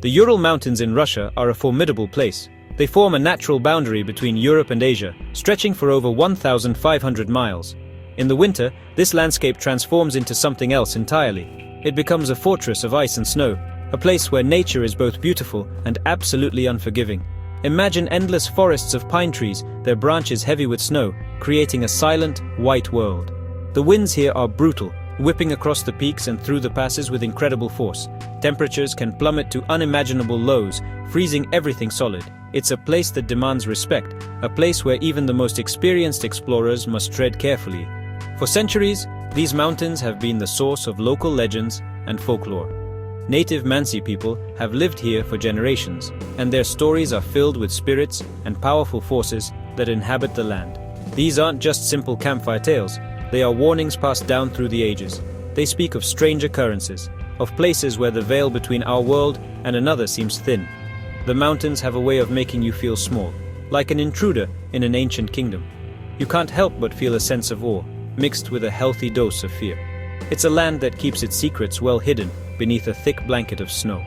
The Ural Mountains in Russia are a formidable place. They form a natural boundary between Europe and Asia, stretching for over 1,500 miles. In the winter, this landscape transforms into something else entirely. It becomes a fortress of ice and snow, a place where nature is both beautiful and absolutely unforgiving. Imagine endless forests of pine trees, their branches heavy with snow, creating a silent, white world. The winds here are brutal, whipping across the peaks and through the passes with incredible force. Temperatures can plummet to unimaginable lows, freezing everything solid. It's a place that demands respect, a place where even the most experienced explorers must tread carefully. For centuries, these mountains have been the source of local legends and folklore. Native Mansi people have lived here for generations, and their stories are filled with spirits and powerful forces that inhabit the land. These aren't just simple campfire tales. They are warnings passed down through the ages. They speak of strange occurrences, of places where the veil between our world and another seems thin. The mountains have a way of making you feel small, like an intruder in an ancient kingdom. You can't help but feel a sense of awe, mixed with a healthy dose of fear. It's a land that keeps its secrets well hidden beneath a thick blanket of snow.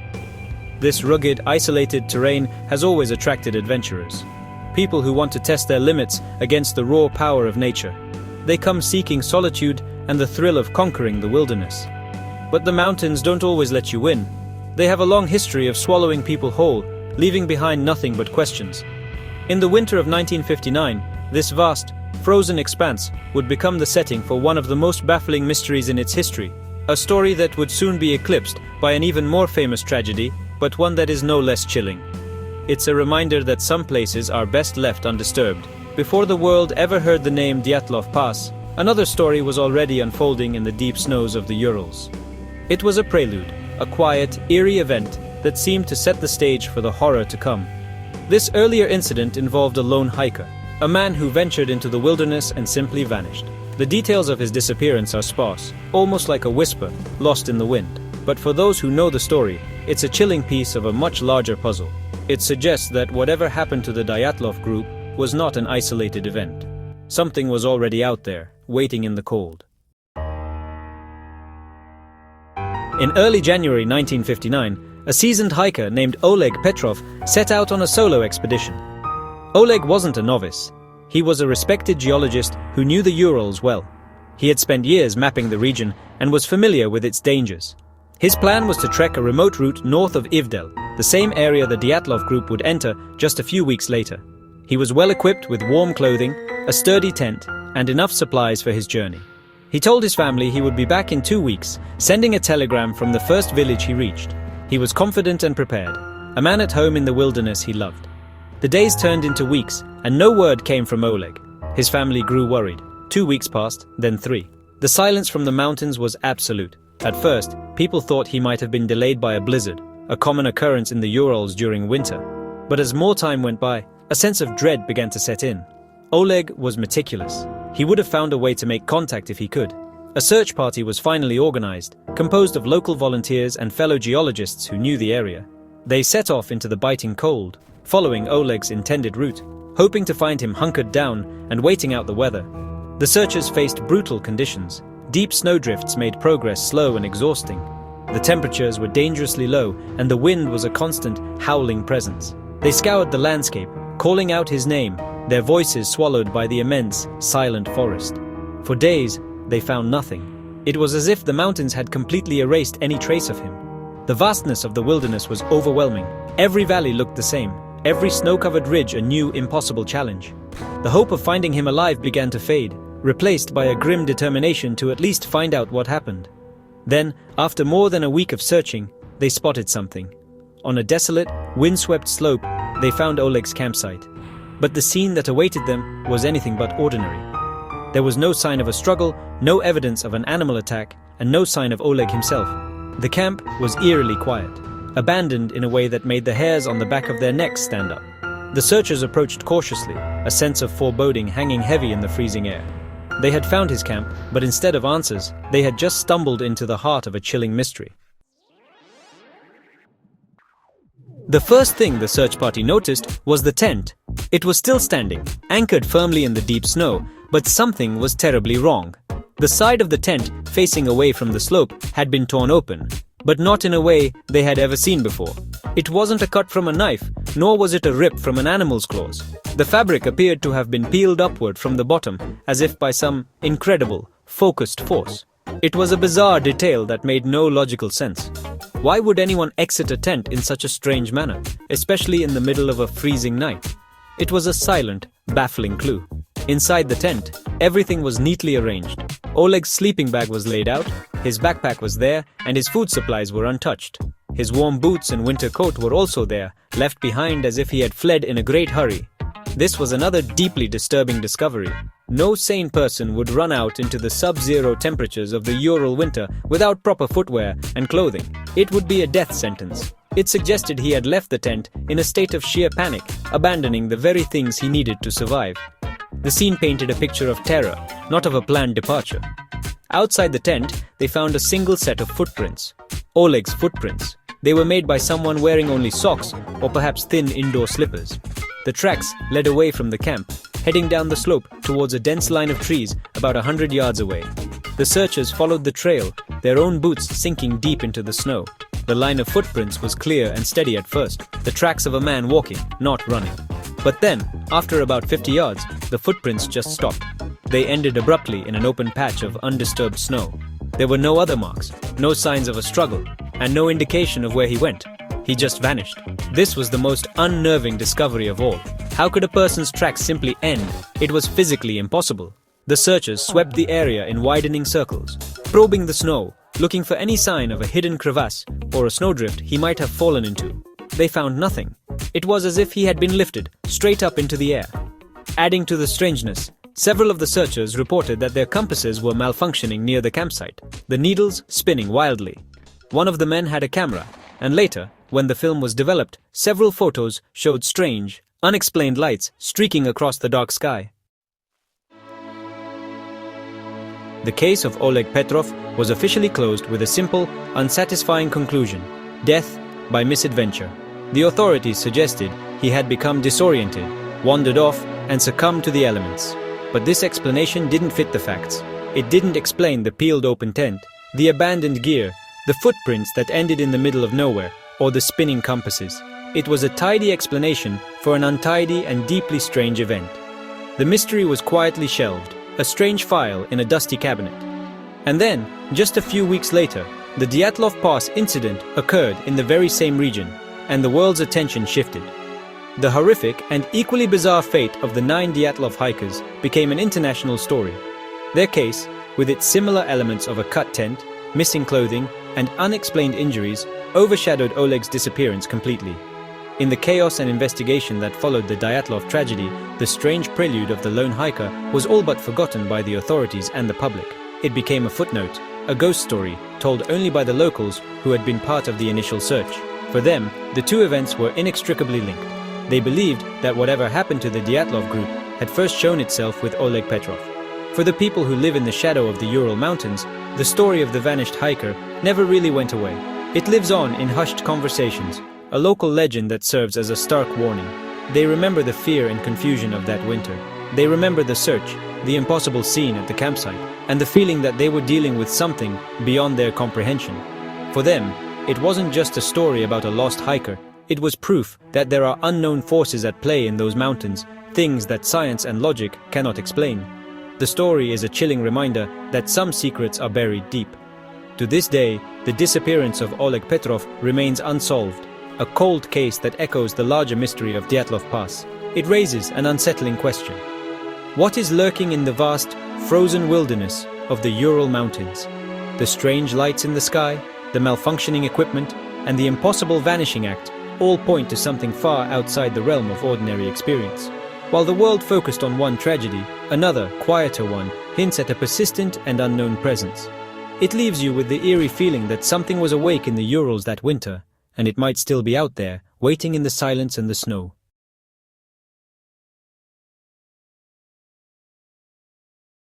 This rugged, isolated terrain has always attracted adventurers. People who want to test their limits against the raw power of nature. They come seeking solitude and the thrill of conquering the wilderness. But the mountains don't always let you win. They have a long history of swallowing people whole, leaving behind nothing but questions. In the winter of 1959, this vast, frozen expanse would become the setting for one of the most baffling mysteries in its history. A story that would soon be eclipsed by an even more famous tragedy, but one that is no less chilling. It's a reminder that some places are best left undisturbed. Before the world ever heard the name Dyatlov Pass, another story was already unfolding in the deep snows of the Urals. It was a prelude, a quiet, eerie event that seemed to set the stage for the horror to come. This earlier incident involved a lone hiker, a man who ventured into the wilderness and simply vanished. The details of his disappearance are sparse, almost like a whisper, lost in the wind. But for those who know the story, it's a chilling piece of a much larger puzzle. It suggests that whatever happened to the Dyatlov group was not an isolated event. Something was already out there, waiting in the cold. In early January 1959, a seasoned hiker named Oleg Petrov set out on a solo expedition. Oleg wasn't a novice. He was a respected geologist who knew the Urals well. He had spent years mapping the region and was familiar with its dangers. His plan was to trek a remote route north of Ivdel, the same area the Dyatlov group would enter just a few weeks later. He was well equipped with warm clothing, a sturdy tent, and enough supplies for his journey. He told his family he would be back in 2 weeks, sending a telegram from the first village he reached. He was confident and prepared, a man at home in the wilderness he loved. The days turned into weeks, and no word came from Oleg. His family grew worried. 2 weeks passed, then 3. The silence from the mountains was absolute. At first, people thought he might have been delayed by a blizzard, a common occurrence in the Urals during winter. But as more time went by, a sense of dread began to set in. Oleg was meticulous. He would have found a way to make contact if he could. A search party was finally organized, composed of local volunteers and fellow geologists who knew the area. They set off into the biting cold, following Oleg's intended route, hoping to find him hunkered down and waiting out the weather. The searchers faced brutal conditions. Deep snowdrifts made progress slow and exhausting. The temperatures were dangerously low, and the wind was a constant, howling presence. They scoured the landscape, calling out his name, their voices swallowed by the immense, silent forest. For days, they found nothing. It was as if the mountains had completely erased any trace of him. The vastness of the wilderness was overwhelming. Every valley looked the same, every snow-covered ridge a new, impossible challenge. The hope of finding him alive began to fade, replaced by a grim determination to at least find out what happened. Then, after more than a week of searching, they spotted something. On a desolate, windswept slope, they found Oleg's campsite. But the scene that awaited them was anything but ordinary. There was no sign of a struggle, no evidence of an animal attack, and no sign of Oleg himself. The camp was eerily quiet, abandoned in a way that made the hairs on the back of their necks stand up. The searchers approached cautiously, a sense of foreboding hanging heavy in the freezing air. They had found his camp, but instead of answers, they had just stumbled into the heart of a chilling mystery. The first thing the search party noticed was the tent. It was still standing, anchored firmly in the deep snow, but something was terribly wrong. The side of the tent, facing away from the slope, had been torn open, but not in a way they had ever seen before. It wasn't a cut from a knife, nor was it a rip from an animal's claws. The fabric appeared to have been peeled upward from the bottom, as if by some incredible, focused force. It was a bizarre detail that made no logical sense. Why would anyone exit a tent in such a strange manner, especially in the middle of a freezing night? It was a silent, baffling clue. Inside the tent, everything was neatly arranged. Oleg's sleeping bag was laid out, his backpack was there, and his food supplies were untouched. His warm boots and winter coat were also there, left behind as if he had fled in a great hurry. This was another deeply disturbing discovery. No sane person would run out into the sub-zero temperatures of the Ural winter without proper footwear and clothing. It would be a death sentence. It suggested he had left the tent in a state of sheer panic, abandoning the very things he needed to survive. The scene painted a picture of terror, not of a planned departure. Outside the tent, they found a single set of footprints. Oleg's footprints. They were made by someone wearing only socks or perhaps thin indoor slippers. The tracks led away from the camp, heading down the slope towards a dense line of trees about 100 yards away. The searchers followed the trail, their own boots sinking deep into the snow. The line of footprints was clear and steady at first, the tracks of a man walking, not running. But then, after about 50 yards, the footprints just stopped. They ended abruptly in an open patch of undisturbed snow. There were no other marks, no signs of a struggle, and no indication of where he went. He just vanished. This was the most unnerving discovery of all. How could a person's tracks simply end? It was physically impossible. The searchers swept the area in widening circles, probing the snow, looking for any sign of a hidden crevasse or a snowdrift he might have fallen into. They found nothing. It was as if he had been lifted straight up into the air. Adding to the strangeness, several of the searchers reported that their compasses were malfunctioning near the campsite, the needles spinning wildly. One of the men had a camera, and later, when the film was developed, several photos showed strange, unexplained lights streaking across the dark sky. The case of Oleg Petrov was officially closed with a simple, unsatisfying conclusion: death by misadventure. The authorities suggested he had become disoriented, wandered off, and succumbed to the elements. But this explanation didn't fit the facts. It didn't explain the peeled open tent, the abandoned gear, the footprints that ended in the middle of nowhere, or the spinning compasses. It was a tidy explanation for an untidy and deeply strange event. The mystery was quietly shelved, a strange file in a dusty cabinet. And then, just a few weeks later, the Dyatlov Pass incident occurred in the very same region, and the world's attention shifted. The horrific and equally bizarre fate of the 9 Dyatlov hikers became an international story. Their case, with its similar elements of a cut tent, missing clothing, and unexplained injuries, overshadowed Oleg's disappearance completely. In the chaos and investigation that followed the Dyatlov tragedy, the strange prelude of the lone hiker was all but forgotten by the authorities and the public. It became a footnote, a ghost story, told only by the locals who had been part of the initial search. For them, the two events were inextricably linked. They believed that whatever happened to the Dyatlov group had first shown itself with Oleg Petrov. For the people who live in the shadow of the Ural Mountains, the story of the vanished hiker never really went away. It lives on in hushed conversations, a local legend that serves as a stark warning. They remember the fear and confusion of that winter. They remember the search, the impossible scene at the campsite, and the feeling that they were dealing with something beyond their comprehension. For them, it wasn't just a story about a lost hiker. It was proof that there are unknown forces at play in those mountains, things that science and logic cannot explain. The story is a chilling reminder that some secrets are buried deep. To this day, the disappearance of Oleg Petrov remains unsolved, a cold case that echoes the larger mystery of Dyatlov Pass. It raises an unsettling question. What is lurking in the vast, frozen wilderness of the Ural Mountains? The strange lights in the sky, the malfunctioning equipment, and the impossible vanishing act all point to something far outside the realm of ordinary experience. While the world focused on one tragedy, another, quieter one, hints at a persistent and unknown presence. It leaves you with the eerie feeling that something was awake in the Urals that winter, and it might still be out there, waiting in the silence and the snow.